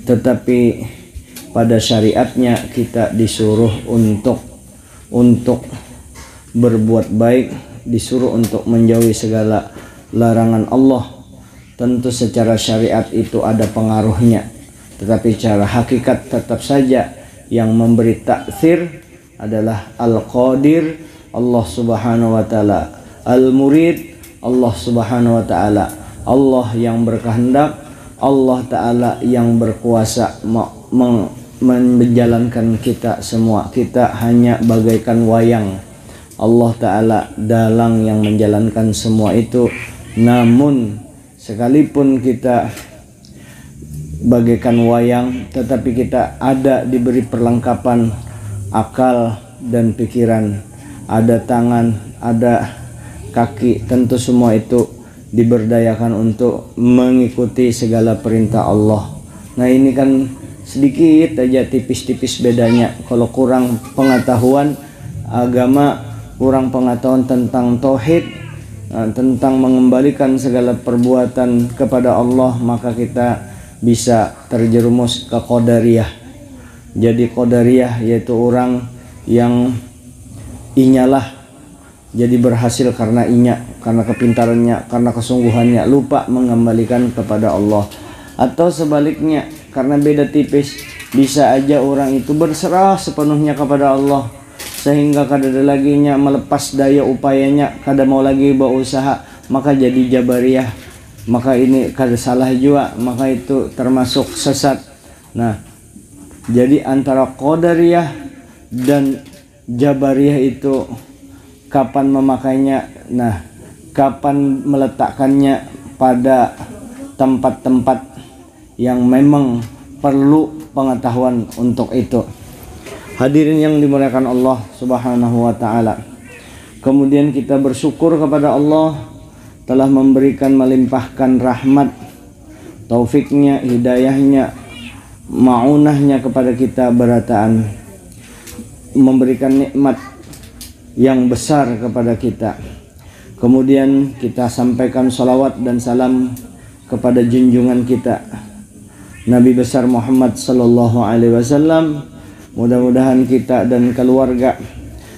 tetapi pada syariatnya kita disuruh untuk berbuat baik, disuruh untuk menjauhi segala larangan Allah. Tentu secara syariat itu ada pengaruhnya, tetapi secara hakikat tetap saja yang memberi taksir adalah Al-Qadir, Allah Subhanahu wa taala, Al-Murid, Allah Subhanahu wa taala. Allah yang berkehendak, Allah taala yang berkuasa menjalankan kita semua. Kita hanya bagaikan wayang, Allah taala dalang yang menjalankan semua itu. Namun sekalipun kita bagaikan wayang, tetapi kita diberi perlengkapan akal dan pikiran, ada tangan, ada kaki, tentu semua itu diberdayakan untuk mengikuti segala perintah Allah. Nah, ini kan sedikit aja, tipis-tipis bedanya. Kalau kurang pengetahuan agama, kurang pengetahuan tentang tauhid, tentang mengembalikan segala perbuatan kepada Allah, maka kita bisa terjerumus ke Qadariyah. Jadi Qadariyah yaitu orang yang inyalah, jadi berhasil karena inya, karena kepintarannya, karena kesungguhannya, lupa mengembalikan kepada Allah. Atau sebaliknya, karena beda tipis, bisa aja orang itu berserah sepenuhnya kepada Allah, sehingga kada ada laginya melepas daya upayanya, kada mau lagi berusaha, maka jadi Jabariyah. Maka ini kada salah juga, maka itu termasuk sesat. Nah, jadi antara Qadariyah dan Jabariyah itu kapan memakainya, nah kapan meletakkannya pada tempat-tempat yang memang perlu pengetahuan untuk itu. Hadirin yang dimuliakan Allah Subhanahu wa taala. Kemudian kita bersyukur kepada Allah telah memberikan, melimpahkan rahmat, taufiknya, hidayahnya, ma'unahnya kepada kita berataan, memberikan nikmat yang besar kepada kita. Kemudian kita sampaikan salawat dan salam kepada junjungan kita Nabi besar Muhammad sallallahu alaihi wasallam. Mudah-mudahan kita dan keluarga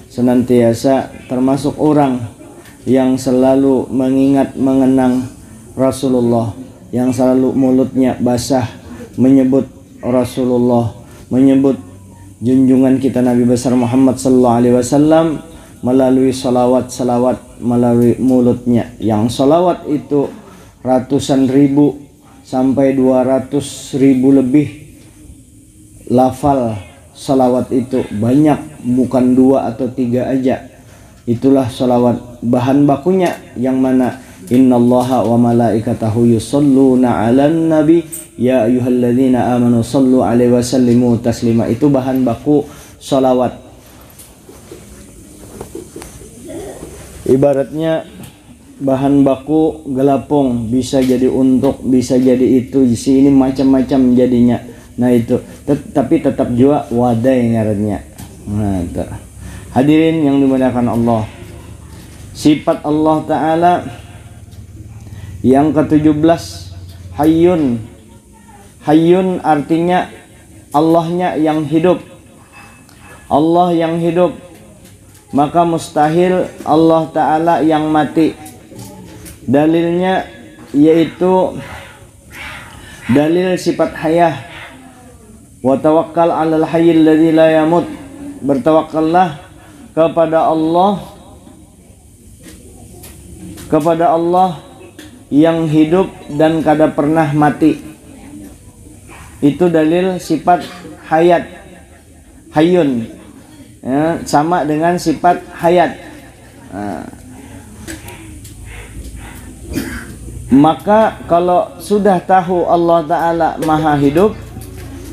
senantiasa termasuk orang yang selalu mengingat, mengenang Rasulullah, yang selalu mulutnya basah menyebut Rasulullah, menyebut junjungan kita Nabi besar Muhammad sallallahu alaihi wasallam melalui salawat melalui mulutnya. Yang salawat itu ratusan ribu sampai 200 ribu lebih lafal salawat itu, banyak, bukan 2 atau 3 aja. Itulah salawat. Bahan bakunya yang mana innallaha wa malaikatahu yusholluna 'alan nabi ya ayyuhalladzina amanu shollu 'alaihi wa sallimu taslima. Itu bahan baku salawat. Ibaratnya bahan baku gelapung, bisa jadi untuk, bisa jadi itu, di sini macam-macam jadinya. Nah itu, tapi tetap juga wadai ngarannya. Nah itu. Hadirin yang dimuliakan Allah, sifat Allah Ta'ala yang ke-17 Hayyun. Hayyun artinya Allahnya yang hidup. Allah yang hidup, maka mustahil Allah Ta'ala yang mati. Dalilnya yaitu dalil sifat hayah. Wa tawakkal 'alal hayyil ladzi la yamut. Bertawakkallah kepada Allah yang hidup dan kada pernah mati. Itu dalil sifat hayat, hayyun, ya, sama dengan sifat hayat. Nah, maka kalau sudah tahu Allah Ta'ala maha hidup,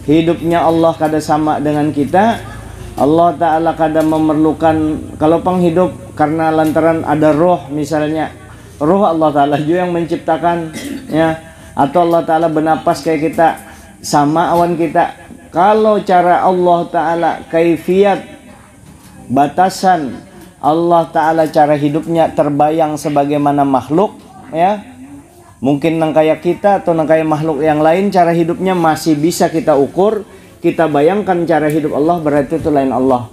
hidupnya Allah kada sama dengan kita. Allah Ta'ala kadang memerlukan, kalau penghidup karena lantaran ada roh, misalnya roh Allah Ta'ala juga yang menciptakan, ya, atau Allah Ta'ala bernapas kayak kita, sama awan kita. Kalau cara Allah Ta'ala kaifiat, batasan Allah Ta'ala cara hidupnya terbayang sebagaimana makhluk, ya, Mungkin nang kayak kita atau nang kayak makhluk yang lain cara hidupnya masih bisa kita ukur, kita bayangkan cara hidup Allah, berarti itu lain Allah.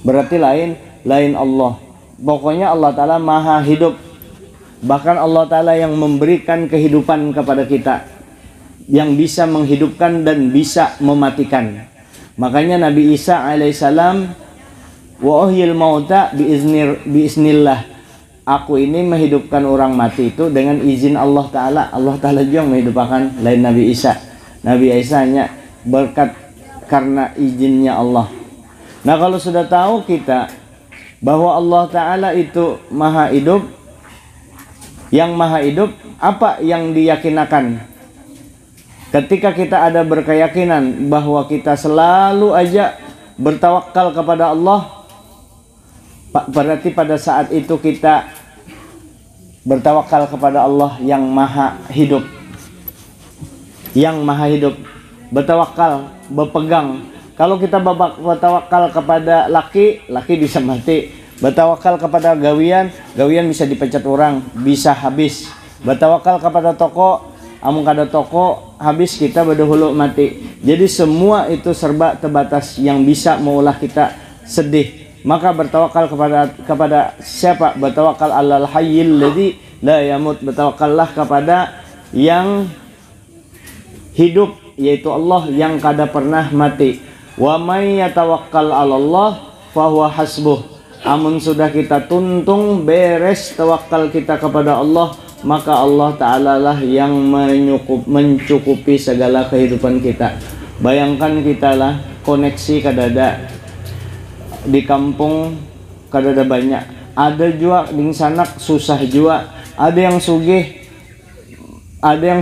Berarti lain Allah. Pokoknya Allah Ta'ala maha hidup. Bahkan Allah Ta'ala yang memberikan kehidupan kepada kita, yang bisa menghidupkan dan bisa mematikan. Makanya Nabi Isa alaihissalam, wa uhyil mauta biiznillah. Aku ini menghidupkan orang mati itu dengan izin Allah Ta'ala. Allah Ta'ala juga menghidupkan lain Nabi Isa. Nabi Isa hanya berkat karena izinnya Allah. Nah, kalau sudah tahu kita bahwa Allah Ta'ala itu maha hidup, yang maha hidup, apa yang diyakinakan? Ketika kita ada berkeyakinan bahwa kita selalu aja bertawakal kepada Allah, berarti pada saat itu kita bertawakal kepada Allah yang maha hidup. Yang maha hidup. Bertawakal, berpegang. Kalau kita bertawakal kepada laki bisa mati. Bertawakal kepada gawian bisa dipecat orang, bisa habis. Bertawakal kepada toko, amun kada toko habis kita berdahulu mati. Jadi semua itu serba terbatas yang bisa maulah kita sedih. Maka bertawakal kepada siapa? Bertawakal alal hayyil ladzi la yamut. Bertawakallah kepada yang hidup, yaitu Allah yang kada pernah mati. Wa may yatawakkal 'alallah fahuwa hasbuh. Amun sudah kita tuntung beres tawakal kita kepada Allah, maka Allah Ta'ala lah yang mencukupi segala kehidupan kita. Bayangkan kita lah koneksi kadada di kampung, kadada banyak. Ada juga di sana susah juga. Ada yang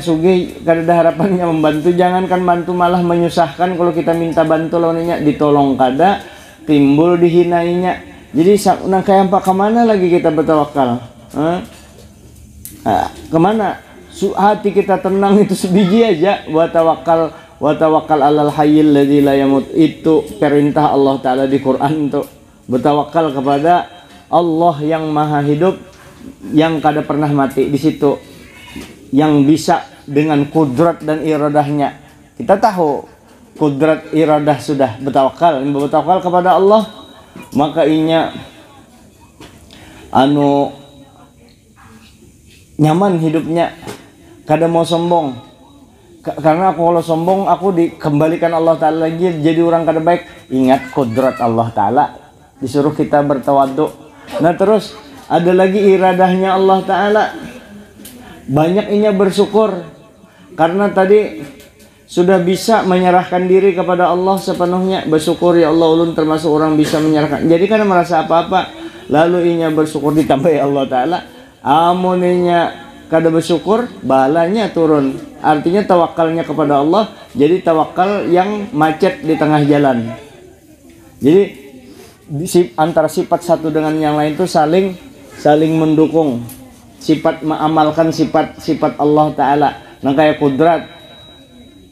sugih kadada harapannya membantu. Jangankan bantu malah menyusahkan. Kalau kita minta bantu lawannya ditolong kada, timbul dihinainya. Jadi kayak apa, kemana lagi kita bertawakal? Kemana? Hati kita tenang itu sebiji aja. Wa tawakkal alal hayyil ladzi la yamut. Itu perintah Allah Ta'ala di Quran untuk bertawakal kepada Allah yang maha hidup, yang kada pernah mati. Di situ yang bisa dengan kudrat dan iradahnya. Kita tahu kudrat iradah sudah bertawakal kepada Allah, maka inya nyaman hidupnya, kada mau sombong. Karena aku kalau sombong aku dikembalikan Allah Ta'ala lagi jadi orang kada baik. Ingat kudrat Allah Ta'ala, disuruh kita bertawaduk. Nah, terus ada lagi iradahnya Allah Ta'ala. Banyak inya bersyukur karena tadi sudah bisa menyerahkan diri kepada Allah sepenuhnya. Bersyukur, ya Allah, ulun termasuk orang bisa menyerahkan. Jadi karena merasa apa-apa, lalu inya bersyukur ditambahi Allah Ta'ala. Amuninya kada bersyukur, balanya turun. Artinya tawakalnya kepada Allah jadi tawakal yang macet di tengah jalan. Jadi antara sifat satu dengan yang lain itu saling mendukung. Sifat mengamalkan sifat Allah Ta'ala. Nah, kayak kudrat,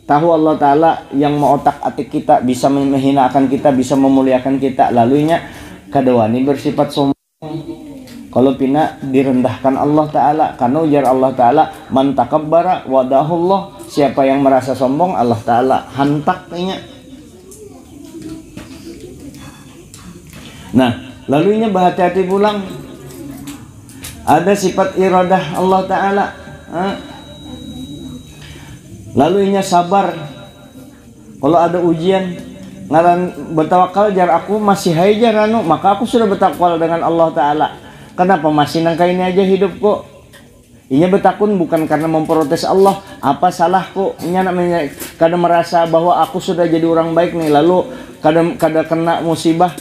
tahu Allah Ta'ala yang mengotak-atik kita, bisa menghinakan kita, bisa memuliakan kita. Lalunya kadawani bersifat sombong. Kalau pina direndahkan Allah Ta'ala, karena ujar Allah Ta'ala, man takabbara wadahullah. Siapa yang merasa sombong, Allah Ta'ala hantaknya. Nah, lalunya berhati-hati pulang. Ada sifat iradah Allah Ta'ala. Lalunya sabar. Kalau ada ujian, ngaran bertawakal jar aku masih hai jar maka aku sudah bertawakal dengan Allah Ta'ala. Kenapa masih nangka ini aja hidup kok? Inya bertakun bukan karena memprotes Allah. Apa salahku? Inya namanya kadang merasa bahwa aku sudah jadi orang baik nih, lalu kadang kena musibah.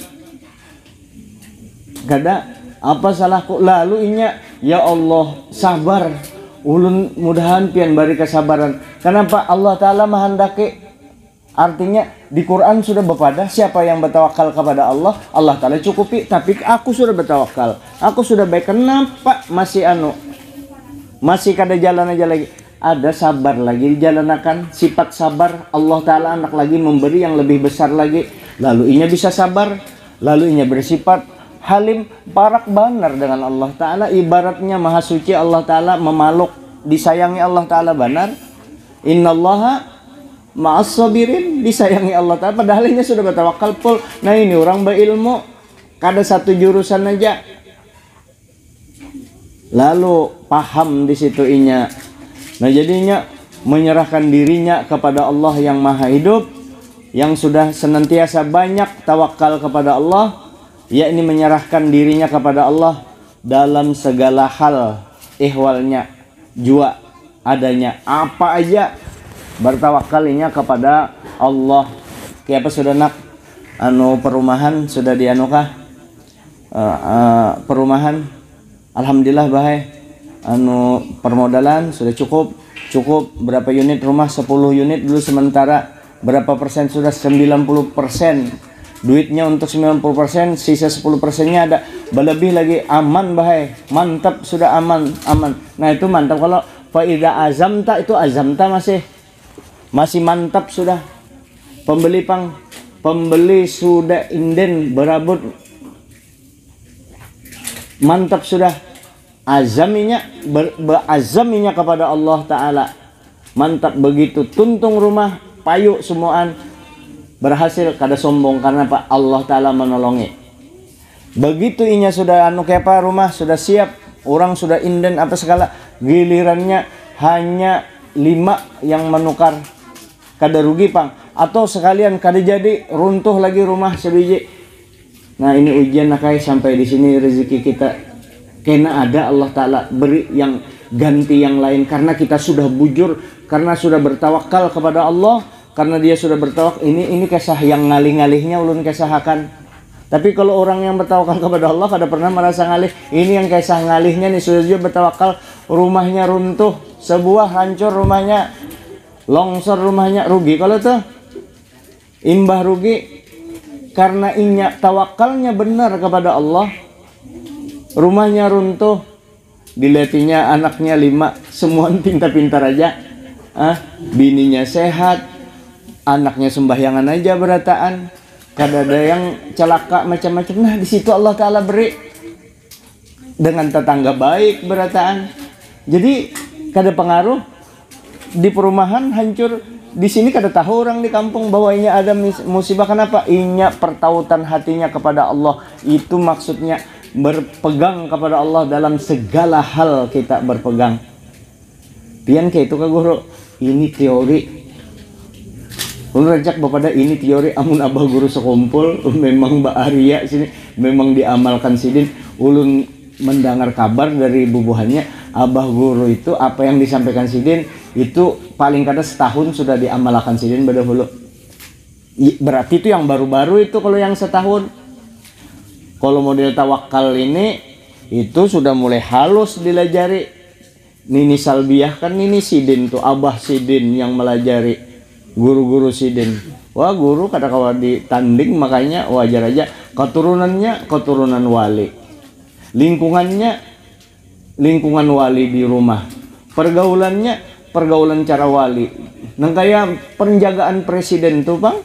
Kada, apa salahku? Lalu inya, ya Allah, sabar. Ulun mudahan pian bari kesabaran. Kenapa? Allah Ta'ala menghendaki. Artinya di Quran sudah bepada siapa yang bertawakal kepada Allah, Allah Ta'ala cukupi. Tapi aku sudah bertawakal, aku sudah baik. Kenapa masih kada jalan aja lagi? Ada sabar lagi dijalankan. Sifat sabar Allah Ta'ala anak lagi memberi yang lebih besar lagi. Lalu inya bisa sabar, lalu inya bersifat halim, parak banar dengan Allah Ta'ala. Ibaratnya maha suci Allah Ta'ala memaluk disayangi Allah Ta'ala benar. Innallaha ma'as sabirin, disayangi Allah Ta'ala, padahal ini sudah bertawakal full. Nah ini orang berilmu kada satu jurusan aja, lalu paham di situ inya. Nah jadinya menyerahkan dirinya kepada Allah yang maha hidup, yang sudah senantiasa banyak tawakal kepada Allah, yakni menyerahkan dirinya kepada Allah dalam segala hal ihwalnya, jua adanya apa aja, bertawakalinya kepada Allah. Kayak apa sudah nak perumahan sudah dianukah perumahan, alhamdulillah bahaya, permodalan sudah cukup berapa unit rumah, 10 unit dulu sementara, berapa persen sudah, 90%. Duitnya untuk 90%, sisa 10%-nya ada berlebih lagi, aman bahaya, mantap sudah, aman. Nah itu mantap. Kalau faida azamta, itu azamta masih mantap sudah. Pembeli sudah inden berabut, mantap sudah. Azaminya berazaminya kepada Allah Ta'ala, mantap begitu. Tuntung rumah payu semuaan berhasil, kada sombong karena Pak Allah Ta'ala menolongi. Begitu inya sudah kayak apa, rumah sudah siap, orang sudah inden apa segala, gilirannya hanya 5 yang menukar, kada rugi pang, atau sekalian kada jadi, runtuh lagi rumah sebiji. Nah ini ujian nakai, sampai di sini rezeki kita kena ada Allah Ta'ala beri yang ganti yang lain, karena kita sudah bujur, karena sudah bertawakal kepada Allah. Karena dia sudah bertawakal, ini kisah yang ngalih-ngalihnya ulun kisahakan. Tapi kalau orang yang bertawakal kepada Allah kada pernah merasa ngalih. Ini yang kisah ngalihnya nih, sudah juga bertawakal, rumahnya runtuh, sebuah hancur rumahnya, longsor rumahnya, rugi kalau tuh imbah rugi. Karena inya tawakalnya benar kepada Allah, rumahnya runtuh, diletinya anaknya 5, semua pintar-pintar aja, bininya sehat, anaknya sembahyangan aja berataan, kada ada yang celaka macam-macam. Nah di situ Allah Ta'ala beri dengan tetangga baik berataan. Jadi kada pengaruh di perumahan hancur, di sini kada tahu orang di kampung bahwa inya ada musibah. Kenapa? Inya pertautan hatinya kepada Allah. Itu maksudnya berpegang kepada Allah dalam segala hal kita berpegang. Pian kayak itu ke guru, ini teori. Ulun rajak bapada ini teori, amun abah guru sekumpul memang Mbak Arya sini memang diamalkan sidin. Ulun mendengar kabar dari bubuhannya, abah guru itu apa yang disampaikan sidin itu paling kada setahun sudah diamalkan sidin badahulu. Berarti itu yang baru-baru itu kalau yang setahun. Kalau model tawakal ini itu sudah mulai halus dilajari. Nini Salbiah kan nini sidin tuh, abah sidin yang melajari. Guru-guru sidin, wah guru kada kawa ditanding, makanya wajar aja. Keturunannya keturunan wali, lingkungannya lingkungan wali di rumah, pergaulannya pergaulan cara wali. Nang kayak penjagaan presiden tuh bang,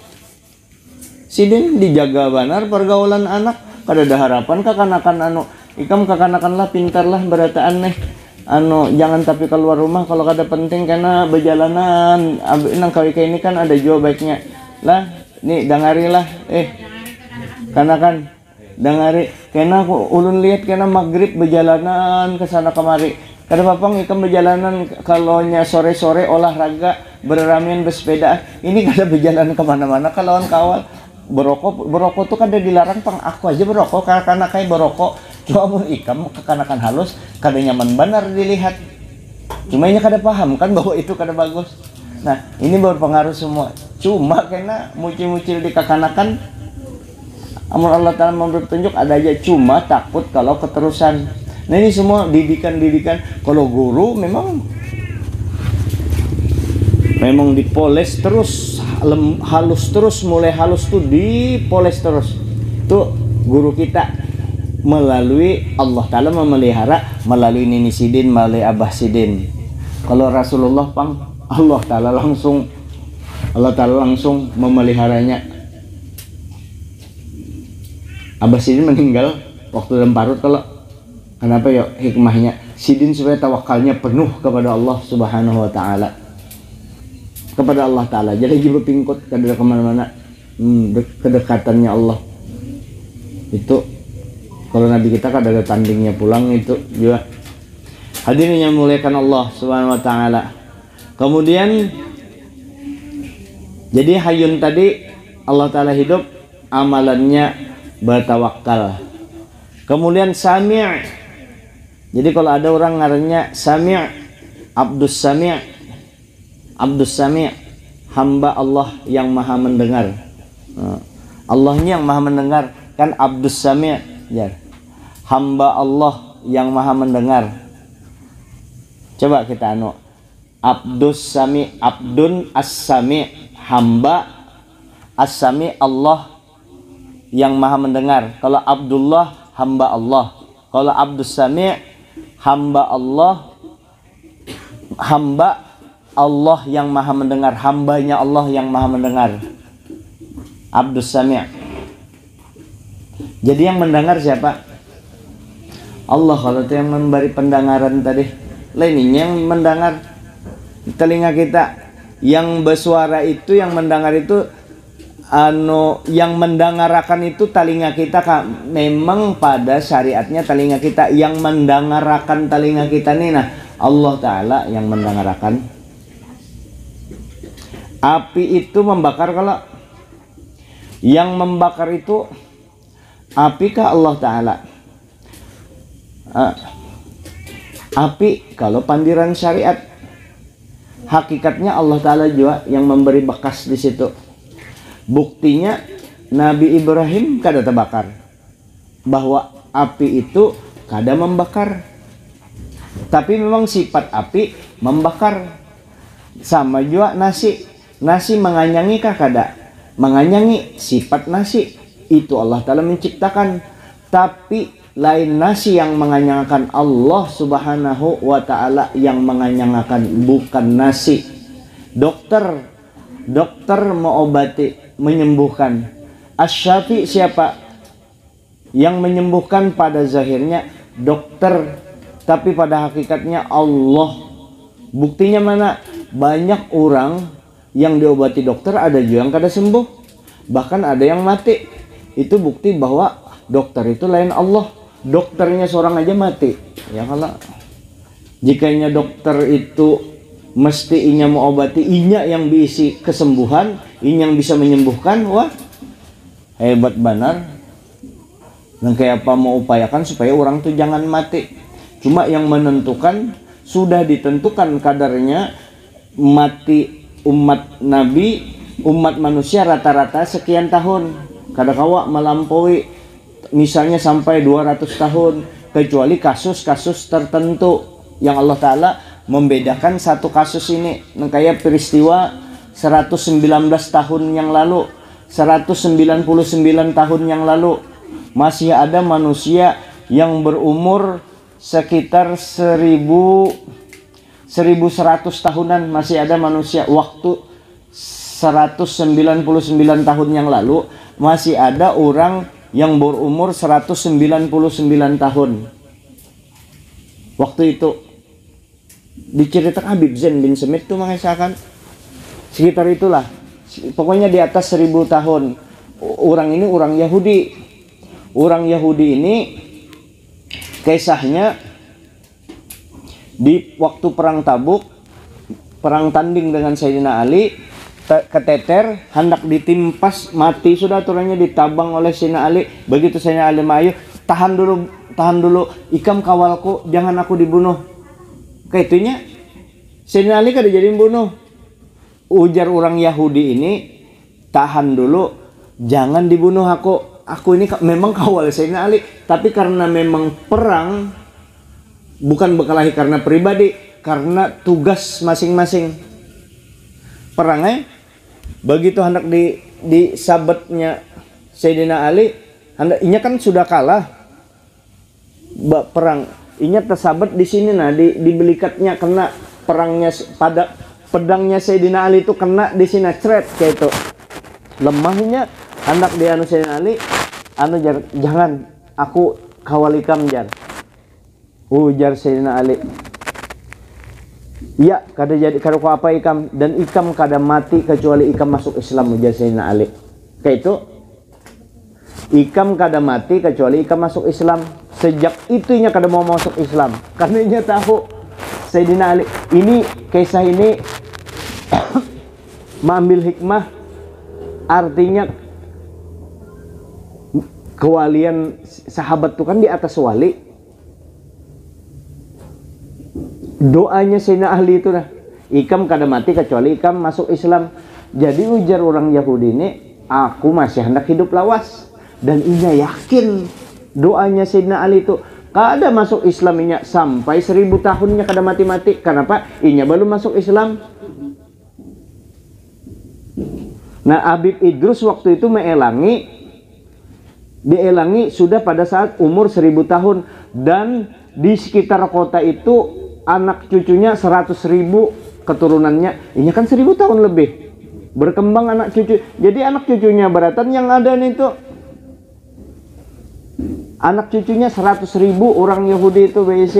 sidin dijaga benar pergaulan anak. Kada ada harapan kakanakan ikam kakanakan lah pintar lah berataan nih. Jangan tapi keluar rumah kalau kada penting, karena berjalanan nang kawika ini kan ada jua baiknya lah. Nih dengarilah karena kan dengari, karena ulun lihat karena maghrib berjalanan ke sana kemari. Kada papang ikam berjalanan kalau nya sore-sore olahraga berramian bersepeda. Ini kada berjalan kemana-mana kalau kawal berokok tuh kada dilarang pang. Aku aja berokok karena kayak berokok. Cuma ikam kekanakan halus kada nyaman benar dilihat. Cuma ini kada paham kan bahwa itu kada bagus. Nah ini berpengaruh semua. Cuma karena mucil-mucil di kekanakan, amun Allah Ta'ala memberi petunjuk ada aja. Cuma takut kalau keterusan. Nah ini semua didikan. Kalau guru memang dipoles terus, halus terus, mulai halus tuh dipoles terus. Itu guru kita melalui Allah Ta'ala memelihara melalui nini sidin, melalui abah sidin. Kalau Rasulullah pang Allah Ta'ala langsung memeliharanya. Abah sidin meninggal waktu dalam parut. Kalau kenapa ya hikmahnya, sidin supaya tawakalnya penuh kepada Allah Subhanahu wa taala. Kepada Allah taala. Jadi jiwa pingkut kada kemana-mana. Kedekatannya Allah. Itu kalau Nabi kita kada ada tandingnya pulang itu juga. Hadirin yang muliakan Allah Subhanahu wa taala. Kemudian jadi Hayyun tadi Allah taala hidup, amalannya bertawakal. Kemudian Sami'. Jadi kalau ada orang ngarannya Sami', Abdus Sami'. Abdus Sami', hamba Allah yang maha mendengar. Allahnya yang maha mendengar, kan Abdus Sami', ya. Hamba Allah yang maha mendengar. Coba kita Abdus Sami', Abdun As-Sami', hamba As-Sami', Allah yang maha mendengar. Kalau Abdullah, hamba Allah. Kalau Abdus Sami', hamba Allah, hamba Allah yang maha mendengar, hambanya Allah yang maha mendengar. Abdus Sami'. Jadi yang mendengar siapa? Allah. Kalau itu yang memberi pendengaran tadi, lainnya yang mendengar telinga kita. Yang bersuara itu, yang mendengar itu, yang mendengarakan itu telinga kita, Kak. Memang pada syariatnya telinga kita yang mendengarakan telinga kita nih. Nah, Allah Ta'ala yang mendengarakan. Api itu membakar, kalau yang membakar itu api kah Allah Ta'ala? Api kalau pandiran syariat, hakikatnya Allah Ta'ala juga yang memberi bekas di situ. Buktinya Nabi Ibrahim kada terbakar, bahwa api itu kada membakar. Tapi memang sifat api membakar. Sama juga nasi. Nasi menganyangi kah kada? Menganyangi, sifat nasi itu Allah Ta'ala menciptakan. Tapi lain nasi yang menganyangkan, Allah Subhanahu wa Ta'ala yang menganyangkan, bukan nasi. Dokter mau obati, menyembuhkan. Asy-Syafi siapa? Yang menyembuhkan pada zahirnya dokter, tapi pada hakikatnya Allah. Buktinya mana? Banyak orang yang diobati dokter, ada juga yang kada sembuh, bahkan ada yang mati. Itu bukti bahwa dokter itu lain Allah. Dokternya seorang aja mati. Ya kalau jikanya dokter itu mesti inya mau obati, inya yang diisi kesembuhan, inya yang bisa menyembuhkan, wah hebat benar. Dan kayak apa mau upayakan supaya orang tuh jangan mati. Cuma yang menentukan, sudah ditentukan kadarnya mati umat Nabi, umat manusia rata-rata sekian tahun. Kadang-kadang melampaui misalnya sampai 200 tahun, kecuali kasus-kasus tertentu yang Allah Ta'ala membedakan satu kasus ini. Kayak peristiwa 119 tahun yang lalu, 199 tahun yang lalu, masih ada manusia yang berumur sekitar 1100 tahunan. Masih ada manusia waktu 199 tahun yang lalu, masih ada orang yang berumur 199 tahun. Waktu itu diceritakan Habib Zain bin Smith itu mengisahkan sekitar itulah, pokoknya di atas 1000 tahun. Orang ini orang Yahudi. Orang Yahudi ini kisahnya di waktu perang Tabuk, perang tanding dengan Sayyidina Ali, keteter, hendak ditimpas, mati sudah, aturannya ditabang oleh Sayyidina Ali. Begitu Sayyidina Ali mayu, tahan dulu, ikam kawalku, jangan aku dibunuh. Kayak itunya Sayyidina Ali kada jadi bunuh. Ujar orang Yahudi ini, tahan dulu, jangan dibunuh aku ini memang kawal Sayyidina Ali, tapi karena memang perang, bukan berkelahi karena pribadi, karena tugas masing-masing. Perangnya begitu hendak di sabatnya Sayyidina Ali, inya kan sudah kalah perang, inya tersabat di sini, nah di belikatnya kena perangnya, pada pedangnya Sayyidina Ali itu kena di sini, cret kayak itu. Lemahnya hendak di anu Sayyidina Ali, jar, jangan aku kawalikam jar. Ujar Sayyidina Ali, iya kada jadi kada ku apa ikam, dan ikam kada mati kecuali ikam masuk Islam. Ujar Sayyidina Ali kayak itu, ikam kada mati kecuali ikam masuk Islam. Sejak itunya kada mau masuk Islam karena ia tahu Sayyidina Ali ini, kisah ini mengambil hikmah, artinya kewalian sahabat itu kan di atas wali. Doanya Sayyidina Ali itu dah, ikam kada mati kecuali ikam masuk Islam. Jadi ujar orang Yahudi ini, aku masih hendak hidup lawas, dan inya yakin doanya Sayyidina Ali itu kada masuk Islam inya sampai 1000 tahunnya kada mati-mati. Kenapa? Inya belum masuk Islam. Nah, Habib Idrus waktu itu dielangi sudah pada saat umur 1000 tahun, dan di sekitar kota itu anak cucunya 100.000 keturunannya. Ini kan 1000 tahun lebih berkembang anak cucu. Jadi anak cucunya beratan yang ada nih tuh, anak cucunya 100.000 orang Yahudi itu BC.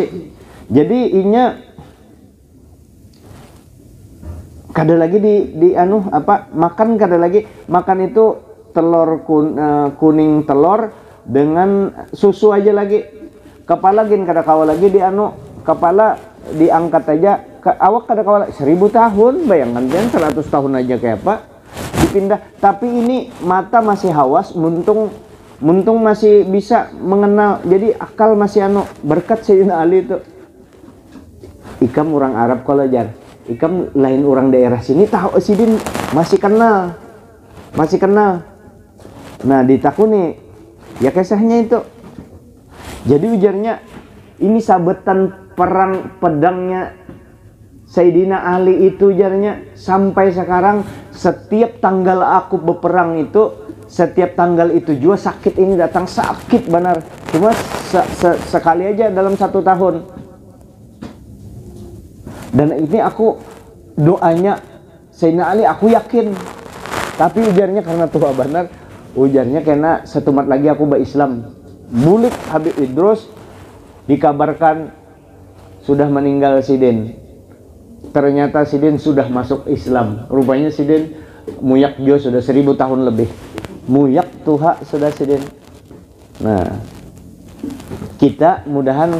Jadi inya kada lagi di anu apa makan, kada lagi makan itu telur kuning telur dengan susu aja lagi. Kepala gin kada kawa lagi di anu, kepala diangkat aja ke awak kada kawa 1000 tahun. Bayangkan kan 100 tahun aja kayak apa dipindah. Tapi ini mata masih hawas, muntung masih bisa mengenal, jadi akal masih anu. Berkat Sayyidina Ali itu, ikam orang Arab kalau jar, ikam lain orang daerah sini tahu sidin masih kenal. Nah ditakuni ya kisahnya itu. Jadi ujarnya ini sabetan perang pedangnya Sayyidina Ali itu, ujarnya sampai sekarang setiap tanggal aku berperang itu, setiap tanggal itu juga sakit ini datang, sakit benar. Cuma sekali aja dalam 1 tahun. Dan ini aku doanya Sayyidina Ali aku yakin. Tapi ujarnya karena tua benar, ujarnya karena setumat lagi aku Islam. Bulik Habib Idrus dikabarkan sudah meninggal sidin. Ternyata sidin sudah masuk Islam. Rupanya sidin muyak jo sudah 1000 tahun lebih. Muyak tuha sudah sidin. Nah, kita mudahan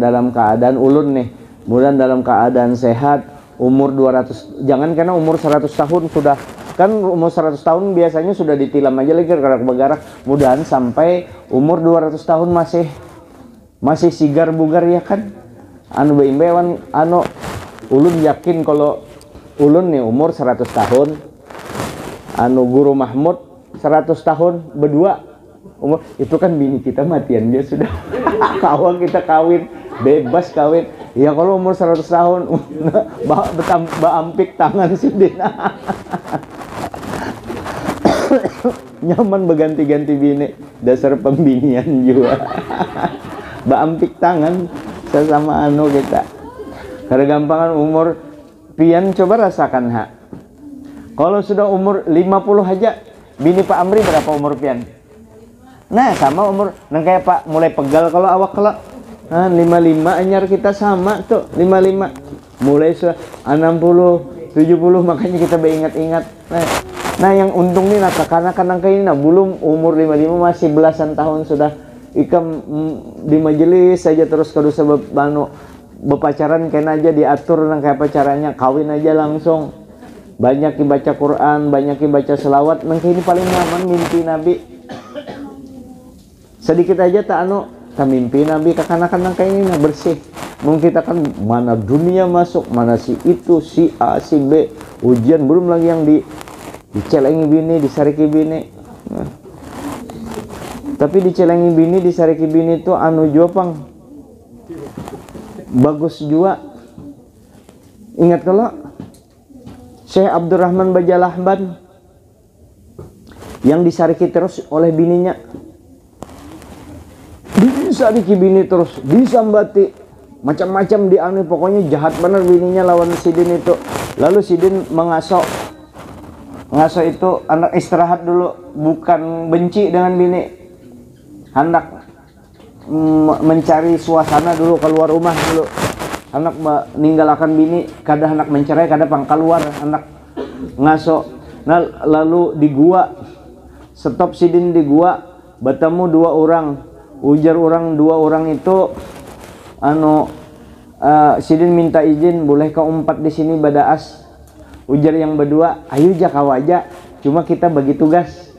dalam keadaan ulun nih, mudahan dalam keadaan sehat, umur 200, jangan karena umur 100 tahun sudah, kan umur 100 tahun biasanya sudah ditilam aja lagi gerak-gerak. Mudahan sampai umur 200 tahun masih sigar bugar ya kan. Anu beimbewan anu ulun yakin kalau ulun nih umur 100 tahun, anu Guru Mahmud 100 tahun berdua umur, itu kan bini kita matian dia sudah. Kawan kita kawin, bebas kawin. Ya kalau umur 100 tahun baampik tangan sidin. Nyaman berganti-ganti bini, dasar pembinian juga. Baampik tangan sesama anu kita. Karena gampangan umur pian, coba rasakan ha. Kalau sudah umur 50 aja, bini Pak Amri berapa umur pian? Nah sama umur, nang kayak Pak mulai pegal kalau awak kelak. Nah 55 anyar kita sama tuh, 55. Mulai 60, 70 makanya kita beringat-ingat. Nah yang untung nih kanak-kanak kayak ini, nah belum umur 55 masih belasan tahun sudah ikam di majelis saja terus kadusa bepacaran kena aja diatur nang kayak pacarannya, kawin aja langsung. Banyak dibaca Quran, banyak dibaca selawat, nang ini paling nyaman mimpi Nabi. Sedikit aja tak mimpi Nabi kanak-kanak kayak ini nah bersih. Mungkin kita kan mana dunia masuk, mana si itu, si A, si B, ujian belum lagi yang dicelengi bini, disariki bini. Nah. Tapi dicelengi bini, disariki bini itu anu jopang bagus juga. Ingat kalau Syekh Abdurrahman Bajalahban yang disariki terus oleh bininya, disariki bini terus, disambati macam-macam dianu, pokoknya jahat benar bininya lawan sidin itu. Lalu sidin ngaso itu anak istirahat dulu, bukan benci dengan bini, hendak mencari suasana dulu, keluar rumah dulu. Anak meninggalkan bini, kada anak mencerai, kada pangkal luar, anak ngaso. Nah lalu di gua, stop sidin di gua, bertemu 2 orang. Ujar orang 2 orang itu sidin minta izin boleh kau umpat di sini badaas. Ujar yang berdua, ayo jakaw aja, cuma kita bagi tugas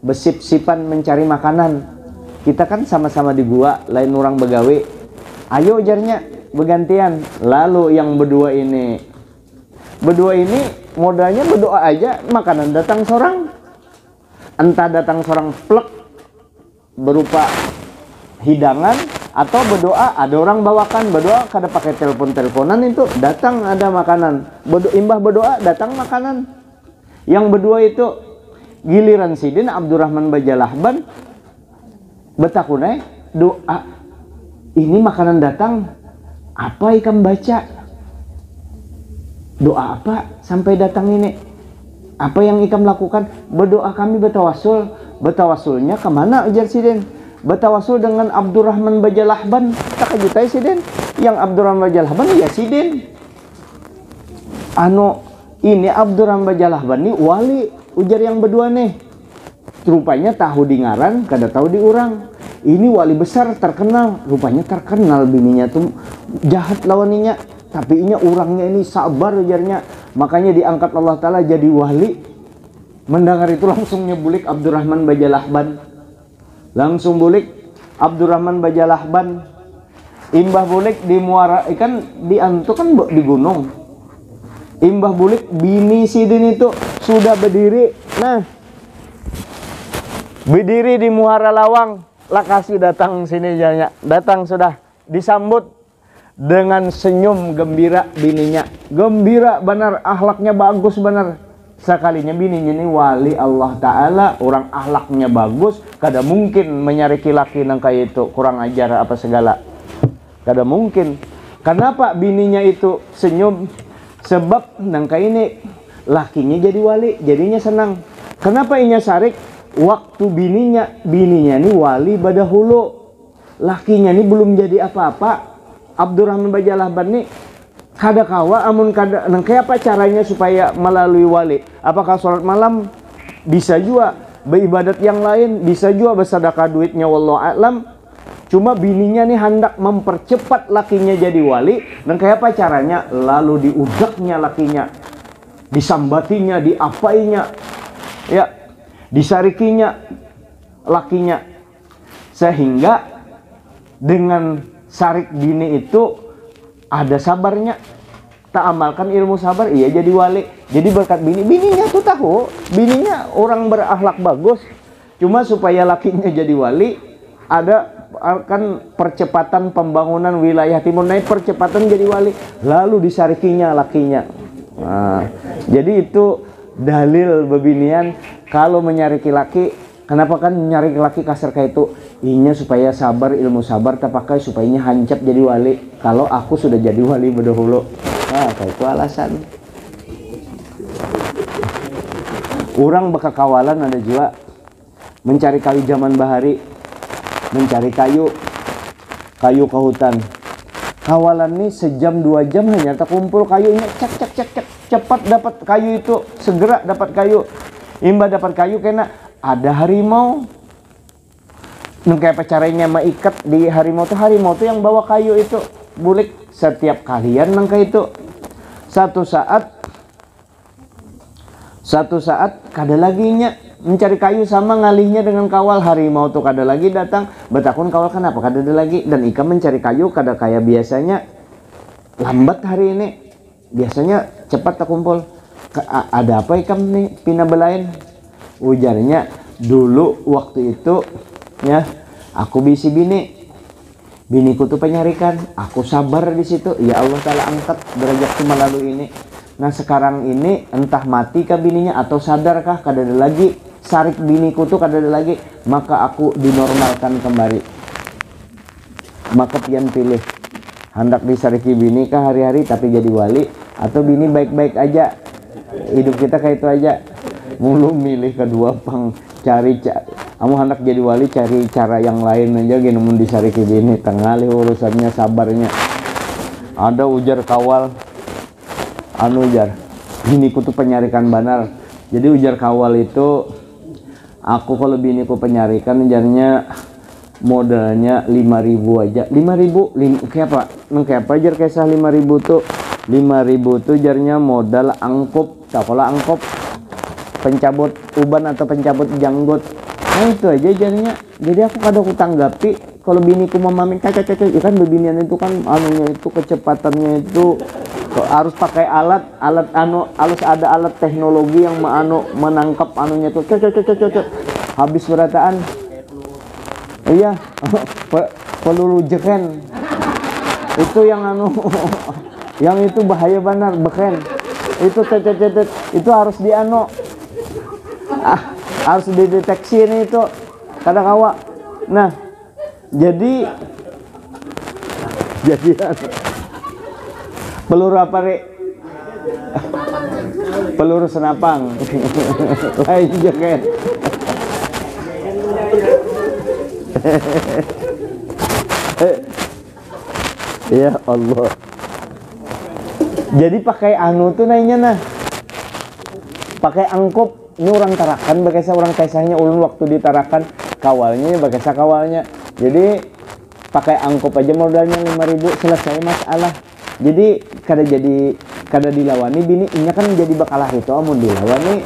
besip-sipan mencari makanan. Kita kan sama-sama di gua, lain orang begawe. Ayo ujarnya bergantian. Lalu yang berdua ini modalnya berdoa aja, makanan datang seorang. Entah datang seorang plek berupa hidangan, atau berdoa ada orang bawakan, berdoa kada pakai telepon-teleponan, itu datang ada makanan. Imbah berdoa datang makanan. Yang berdua itu giliran sidin Abdurrahman Bajalahban betakune doa, ini makanan datang, apa ikam baca? Doa apa sampai datang ini? Apa yang ikam lakukan? Berdoa kami bertawasul. Bertawasulnya kemana ujar sidin? Bertawasul dengan Abdurrahman Bajalahban. Tak kajutai sidin. Yang Abdurrahman Bajalahban ya sidin. Ini Abdurrahman Bajalahban ini wali. Ujar yang berdua nih. Rupanya tahu di ngaran, kada tahu di urang. Ini wali besar terkenal. Rupanya terkenal bininya tuh jahat lawaninya. Tapi ini orangnya ini sabar ujarnya. Makanya diangkat Allah Ta'ala jadi wali. Mendengar itu langsung nyebulik Abdurrahman Bajalahban. Langsung bulik Abdurrahman Bajalahban. Imbah bulik di muara ikan di antu kan di gunung. Imbah bulik bini sidin itu sudah berdiri. Nah, berdiri di muara lawang. Lakasi datang sini janya. Datang sudah disambut dengan senyum gembira bininya. Gembira benar, akhlaknya bagus benar. Sekalinya bininya ini wali Allah Ta'ala, orang akhlaknya bagus, kada mungkin menyariki laki nang kayak itu, kurang ajar apa segala. Kada mungkin. Kenapa bininya itu senyum? Sebab nang kayak ini lakinya jadi wali, jadinya senang. Kenapa inya sarik? Waktu bininya ini wali badahulu, lakinya ini belum jadi apa-apa. Abdurrahman Bajalahban ini kada kawa, amun kada nang kayak apa caranya supaya melalui wali? Apakah sholat malam? Bisa juga. Beribadat yang lain bisa juga, bersedekah duitnya, wallahu a'lam. Cuma bininya nih hendak mempercepat lakinya jadi wali. Dan kayak apa caranya? Lalu diudaknya lakinya, disambatinya, diapainya, ya, disarikinya lakinya. Sehingga dengan sarik bini itu ada sabarnya. Tak amalkan ilmu sabar, iya jadi wali. Jadi berkat bininya tuh tahu, bininya orang berakhlak bagus. Cuma supaya lakinya jadi wali, ada kan percepatan pembangunan wilayah timur, naik percepatan jadi wali, lalu disarikinya lakinya. Nah, jadi itu dalil bebinian kalau menyariki laki. Kenapa kan nyari laki kasar kayak itu? Inya supaya sabar, ilmu sabar tak pakai supaya inya hancap jadi wali. Kalau aku sudah jadi wali berdahulu. Nah, kayak itu alasan. Orang bakal kawalan ada juga mencari kayu zaman bahari, mencari kayu ke hutan. Kawalan nih sejam 2 jam hanya terkumpul kayunya, cek cepat dapat kayu itu, segera dapat kayu. Imba dapat kayu kena ada harimau. Kayak apa caranya maikat di harimau tuh yang bawa kayu itu bulik setiap kalian nangka itu. Satu saat kada laginya mencari kayu sama ngalihnya dengan kawal. Harimau tuh kada lagi datang, betakun kawal kenapa kada ada lagi. Dan ikan mencari kayu kada kayak biasanya lambat hari ini, biasanya cepat terkumpul. Ada apa ikan nih pina belain? Ujarnya dulu waktu itu ya, aku bisi biniku tuh penyarikan, aku sabar di situ. Ya Allah Ta'ala angkat derajatku melalui ini. Nah sekarang ini entah mati kah bininya atau sadarkah kada ada lagi sarik biniku tuh kada ada lagi, maka aku dinormalkan kembali. Maka pian pilih, hendak disariki bini kah hari-hari tapi jadi wali, atau bini baik-baik aja, hidup kita kayak itu aja. Mulu milih kedua pang cari Kamu hendak jadi wali cari cara yang lain aja gini mun disariki bini tengalih urusannya sabarnya. Ada ujar kawal anu ujar bini ku tuh penyarikan banar. Jadi ujar kawal itu aku kalau bini ku penyarikan ujarnya modalnya 5.000 aja. 5.000 kayak apa? Kayak apa jar kisah 5.000 tuh? 5.000 tuh jarnya modal angkop. Tak kalau angkop pencabut uban atau pencabut janggut. Nah itu aja jadinya. Jadi aku kadang aku tanggapi kalau biniku memamin caca kan bebinian itu kan anunya itu kecepatannya itu harus pakai alat anu harus ada alat teknologi yang menangkap anunya tuh cocok habis berataan. Iya peluru jeken itu yang anu yang itu bahaya benar beken itu itu harus dianu harus dideteksi ini itu kadang kawa. Nah jadi peluru apa Rek? Peluru senapang lain jeken. Ya Allah. Jadi pakai anu tuh nanya nah pakai angkop. Ini orang Tarakan bakasa orang kisahnya ulun waktu di Tarakan kawalnya bakasa kawalnya. Jadi pakai angkop aja modalnya 5.000 selesai masalah. Jadi kada dilawani bini inya kan jadi bakalah itu amun dilawani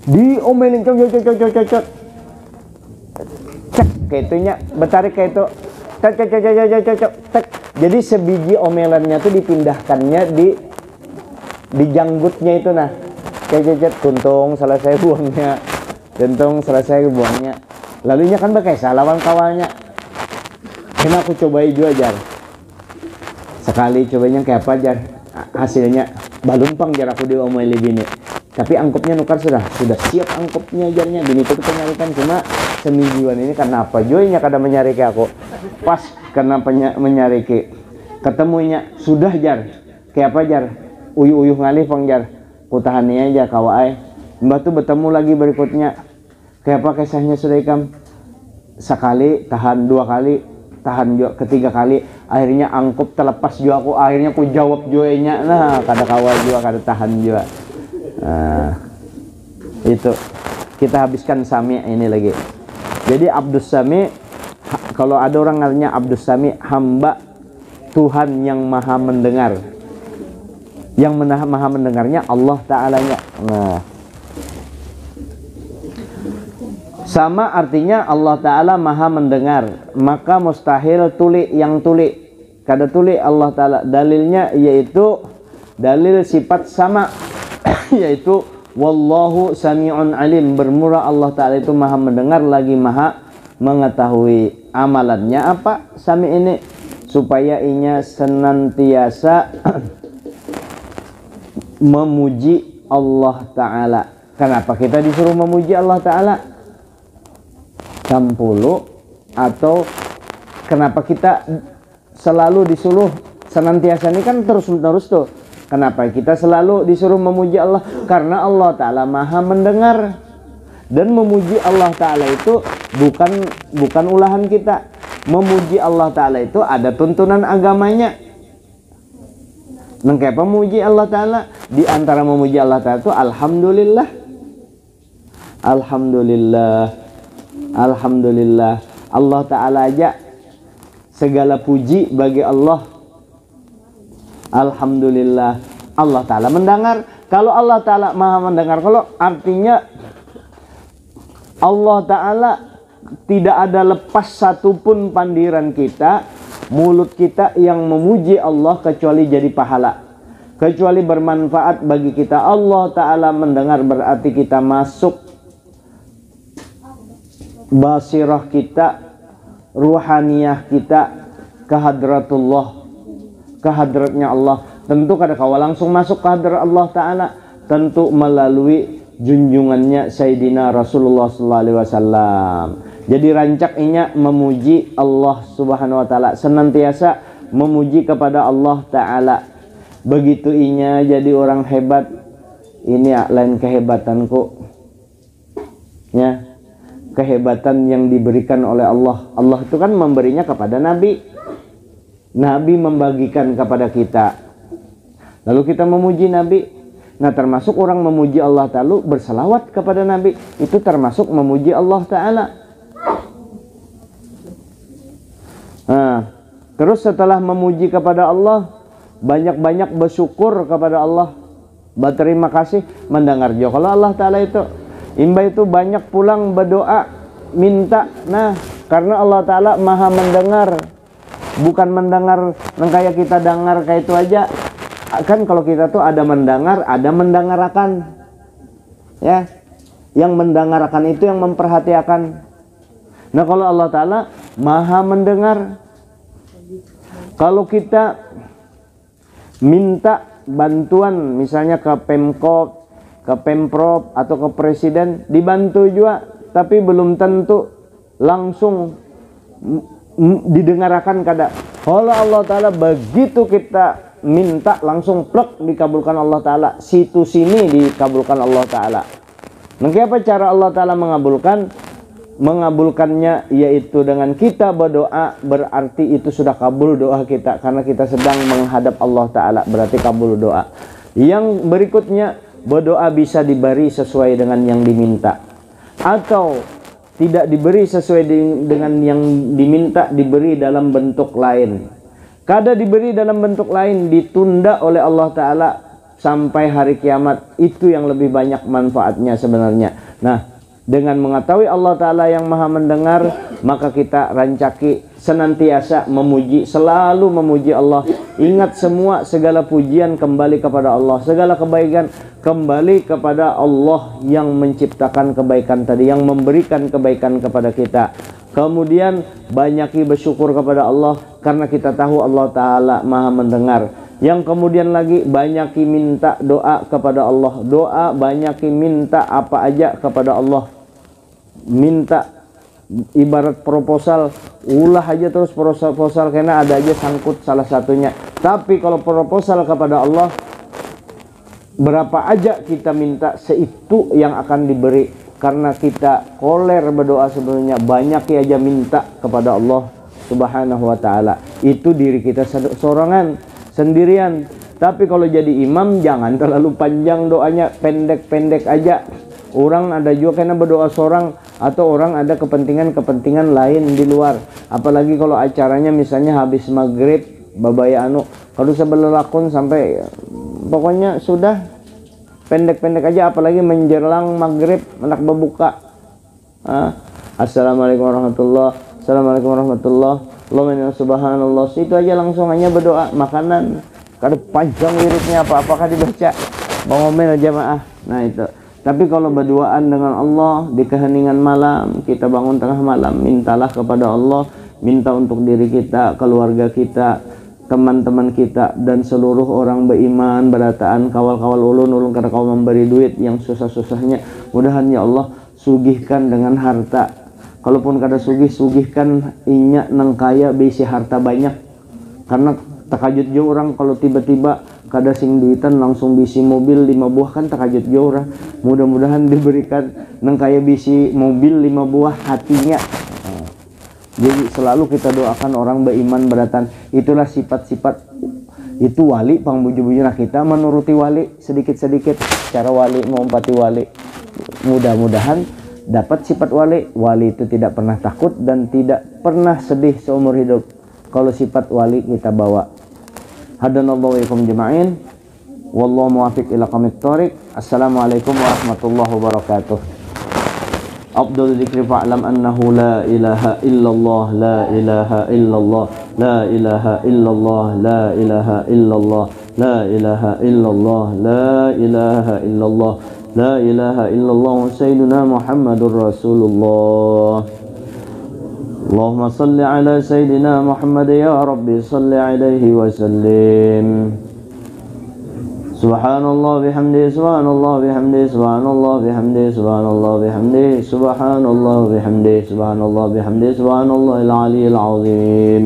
diomelin cocok cek kaitunya betarik kayak itu cek. Jadi sebiji omelannya tuh dipindahkannya di janggutnya itu nah cecet kuntung selesai buangnya lalunya kan pakai lawan kawalnya. Kena aku cobai juga jar sekali cobanya kayak apa jar hasilnya balumpang jar aku diomeli bini tapi angkopnya nukar sudah siap angkopnya jarnya bini itu penyarikan cuma semingguan ini karena apa joynya kada menyariki aku pas karena menyariki ketemunya sudah jar kayak apa jar uyuh ngalih pang jar kutahannya aja kawai mbak tuh bertemu lagi berikutnya kayak apa kisahnya sudah ikam sekali tahan 2 kali tahan juga ketiga kali akhirnya angkop terlepas juga aku akhirnya aku jawab joenya nah kada kawal juga kada tahan juga. Nah itu kita habiskan Sami ini lagi. Jadi Abdus Sami kalau ada orang ngaranya Abdus Sami hamba Tuhan yang maha mendengar. Yang maha mendengarnya Allah Ta'alanya. Nah sama artinya Allah Ta'ala maha mendengar, maka mustahil tuli yang tuli kada tuli Allah Ta'ala. Dalilnya yaitu dalil sifat sama yaitu wallahu sami'un alim, bermula Allah Ta'ala itu maha mendengar lagi maha mengetahui. Amalannya apa sami ini? Supaya inya senantiasa memuji Allah Ta'ala. Kenapa kita disuruh memuji Allah Ta'ala? Tampulu atau kenapa kita selalu disuruh senantiasa ini kan terus-menerus tuh. Kenapa kita selalu disuruh memuji Allah? Karena Allah Ta'ala maha mendengar. Dan memuji Allah Ta'ala itu bukan ulahan kita. Memuji Allah Ta'ala itu ada tuntunan agamanya. Mengapa memuji Allah Ta'ala? Di antara memuji Allah Ta'ala itu alhamdulillah. Alhamdulillah. Allah Ta'ala aja segala puji bagi Allah. Alhamdulillah. Allah Ta'ala mendengar. Kalau Allah Ta'ala maha mendengar, kalau artinya Allah Ta'ala tidak ada lepas satupun pandiran kita, mulut kita yang memuji Allah kecuali jadi pahala, kecuali bermanfaat bagi kita. Allah Ta'ala mendengar berarti kita masuk basirah kita, ruhaniyah kita ke hadratullah, ke hadratnya Allah. Tentu kada kawa langsung masuk ke hadrat Allah Ta'ala, tentu melalui junjungannya Sayyidina Rasulullah SAW. Jadi rancak inya memuji Allah Subhanahu Wa Ta'ala, senantiasa memuji kepada Allah Ta'ala. Begitu inya jadi orang hebat. Ini lain kehebatanku ya. kehebatan yang diberikan oleh Allah. Allah itu kan memberinya kepada Nabi. Nabi membagikan kepada kita. Lalu kita memuji Nabi. Nah, termasuk orang memuji Allah Ta'ala berselawat kepada Nabi. Itu termasuk memuji Allah Ta'ala. Nah, terus setelah memuji kepada Allah, banyak-banyak bersyukur kepada Allah, berterima kasih, mendengar juga. Kalau Allah Ta'ala itu imba itu banyak pulang berdoa, minta. Nah, karena Allah Ta'ala maha mendengar. Bukan mendengar yang kayak kita dengar kayak itu aja. Kan kalau kita tuh ada mendengar, ada mendengarkan. Ya, yang mendengarkan itu yang memperhatikan. Nah, kalau Allah Ta'ala maha mendengar. Kalau kita minta bantuan misalnya ke Pemkot, ke Pemprov atau ke Presiden, dibantu juga, tapi belum tentu langsung didengarkan kada. Kalau Allah Ta'ala begitu kita minta langsung plek dikabulkan Allah Ta'ala, situ sini dikabulkan Allah Ta'ala. Mengapa cara Allah Ta'ala mengabulkannya, yaitu dengan kita berdoa, berarti itu sudah kabul doa kita, karena kita sedang menghadap Allah Ta'ala, berarti kabul doa. Yang berikutnya, berdoa bisa diberi sesuai dengan yang diminta, atau tidak diberi sesuai dengan yang diminta, diberi dalam bentuk lain. Kada diberi dalam bentuk lain, ditunda oleh Allah Ta'ala sampai hari kiamat. Itu yang lebih banyak manfaatnya sebenarnya. Nah, dengan mengetahui Allah Ta'ala yang maha mendengar, maka kita rancaki senantiasa memuji, selalu memuji Allah. Ingat semua segala pujian kembali kepada Allah, segala kebaikan kembali kepada Allah yang menciptakan kebaikan tadi, yang memberikan kebaikan kepada kita. Kemudian banyaki bersyukur kepada Allah karena kita tahu Allah Ta'ala maha mendengar. Yang kemudian lagi banyaki minta doa kepada Allah. Doa banyaki minta apa aja kepada Allah. Minta ibarat proposal, ulah aja terus proposal karena ada aja sangkut salah satunya. Tapi kalau proposal kepada Allah, berapa aja kita minta, seitu yang akan diberi. Karena kita koler berdoa sebenarnya, banyak aja minta kepada Allah Subhanahu wa Ta'ala. Itu diri kita sorangan, sendirian. Tapi kalau jadi imam, jangan terlalu panjang doanya, pendek-pendek aja. Orang ada juga karena berdoa seorang, atau orang ada kepentingan-kepentingan lain di luar. Apalagi kalau acaranya misalnya habis maghrib, babaya kalau sebelakun sampai pokoknya sudah pendek-pendek aja, apalagi menjelang maghrib hendak berbuka. Assalamualaikum warahmatullahi, assalamualaikum warahmatullahi, Allahumma subhanallah. Itu aja langsung hanya berdoa, makanan kada panjang liriknya apakah dibaca, bangomen aja maah. Nah itu. Tapi kalau berduaan dengan Allah di keheningan malam, kita bangun tengah malam, mintalah kepada Allah, minta untuk diri kita, keluarga kita, teman-teman kita, dan seluruh orang beriman, berataan, kawal-kawal ulun karena kau memberi duit yang susah-susahnya. Mudahan ya Allah sugihkan dengan harta. Kalaupun kada sugihkan inya nang kaya bisi harta banyak. Karena takajut jo orang kalau tiba-tiba kada sing duitan langsung bisi mobil 5 buah, kan takajut jo orang. Mudah-mudahan diberikan nang kaya bisi mobil 5 buah hatinya. Jadi selalu kita doakan orang beriman beratan. Itulah sifat-sifat itu wali, pangbuju-bujuna kita menuruti wali sedikit-sedikit. Cara wali mengumpati wali. Mudah-mudahan dapat sifat wali. Wali itu tidak pernah takut dan tidak pernah sedih seumur hidup. Kalau sifat wali kita bawa. Hadanallahu wa iyakum jama'in. Wallahu muwaffiq ila aqwamit thoriq. Assalamualaikum warahmatullahi wabarakatuh. Afdal dzikri fa'lam annahu la ilaha illallah, la ilaha illallah, la ilaha illallah, la ilaha illallah, la ilaha illallah, la ilaha illallah, la ilaha illallah, sayyiduna Muhammadur Rasulullah. Allahumma salli ala sayyidina Muhammad ya Rabbi salli alaihi wa sallim. Subhanallah bihamdi, subhanallah bihamdi, subhanallah bihamdi, subhanallah bihamdi, subhanallah bihamdi, subhanallah bihamdi, subhanallahil aliyyil azim.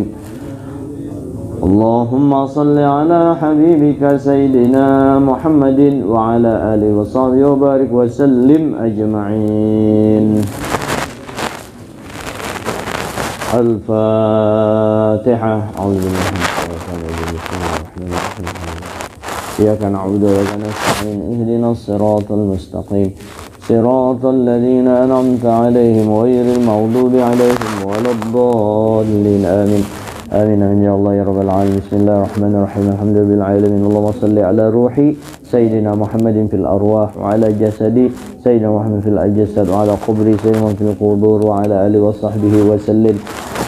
Allahumma salli ala habibika sayyidina Muhammadin wa ala alihi wa sahbihi wa barik wa sallim ajma'in. الفاتحة. أعوذ بالله من الشيطان الرجيم. بسم الله الرحمن الرحيم. إياك نعبد وإياك نستعين اهدنا الصراط المستقيم صراط الذين أنعمت عليهم غير المغضوب عليهم ولا الضالين. آمين آمين آمين يا الله يا رب العالمين. بسم الله الرحمن الرحيم. الحمد لله العالمين. اللهم صل على روح سيدنا محمد في الأرواح وعلى جسد سيدنا محمد في الأجساد وعلى قبر سيدنا في القبور وعلى آله وصحبه وسلم.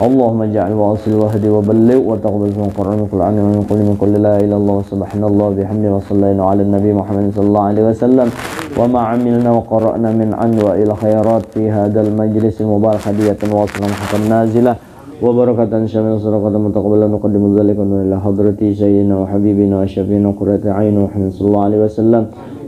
اللهم اجعل واصل واهدي وبلغ وتقبل من القرآن والقرآن من كل لا إله إلا الله سبحان الله بحمده وصلينا على النبي محمد صلى الله عليه وسلم وما عملنا وقرأنا من أنواع الخيرات في هذا المجلس المبارك هدية واصلة حتى نازلة وبركة شاملة صدقة متقبلة نقدم ذلك إلى حضرة سيدنا وحبيبنا وشفينا قرة عين محمد صلى الله عليه وسلم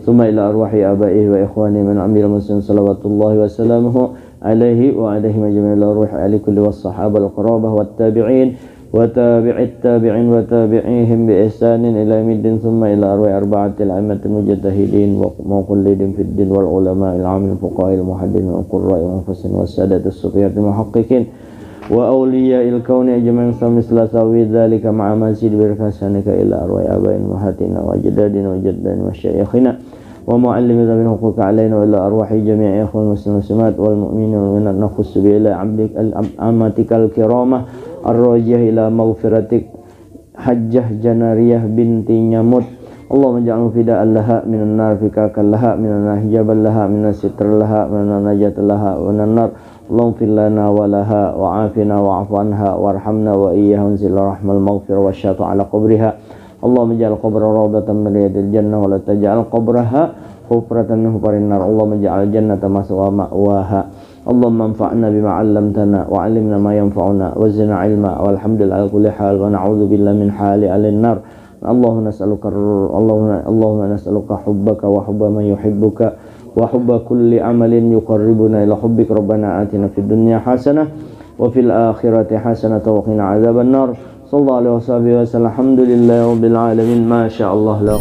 ثم إلى أرواح آبائه وإخوانه من أمير المسلمين صلوات الله وسلامه عليه وعليهم جميع الأرواح على كل والصحابة القرابة والتابعين وتابع التابعين وتابعيهم بإحسان إلى يوم الدين ثم إلى أرواح أربعة الأئمة المجتهدين ومقلدين في الدين والعلماء العاملين الفقهاء المحدثين والقراء والمفسرين والسادة الصوفية المحققين وأولياء الكون أجمعين مثل سوي ذلك مع مزيد بركاتك إلى أرواح آبائنا وأمهاتنا وأجدادنا وجدنا وشيخنا ومعلمنا من حقوق علينا وإلى أرواح جميع إخوان المسلمين والمسلمات والمؤمنين والمؤمنات نخص بإلى عمتك الكرامة الراجية إلى مغفرتك حجة جنارية بنت نموت. اللهم اجعله فداء لها من النار فكاكا لها من النار حجابا لها من الستر لها من النجاة لها من النار. اللهم اغفر لنا ولها وعافنا واعف عنها وارحمنا وإياها وانزل رحمة المغفرة والشفاعة على قبرها. اللهم اجعل قبر روضة من رياض الجنة ولا تجعل قبرها حفرة من حفر النار. اللهم اجعل الجنة مثواها مأواها. اللهم انفعنا بما علمتنا وعلمنا ما ينفعنا وزدنا علما والحمد لله على كل حال ونعوذ بالله من حال أهل النار. اللهم نسألك حبك وحب من يحبك وحب كل عمل يقربنا إلى حبك. ربنا آتنا في الدنيا حسنة وفي الآخرة حسنة وقنا عذاب النار. صلى الله عليه وسلم. الحمد لله رب العالمين. ما شاء الله له.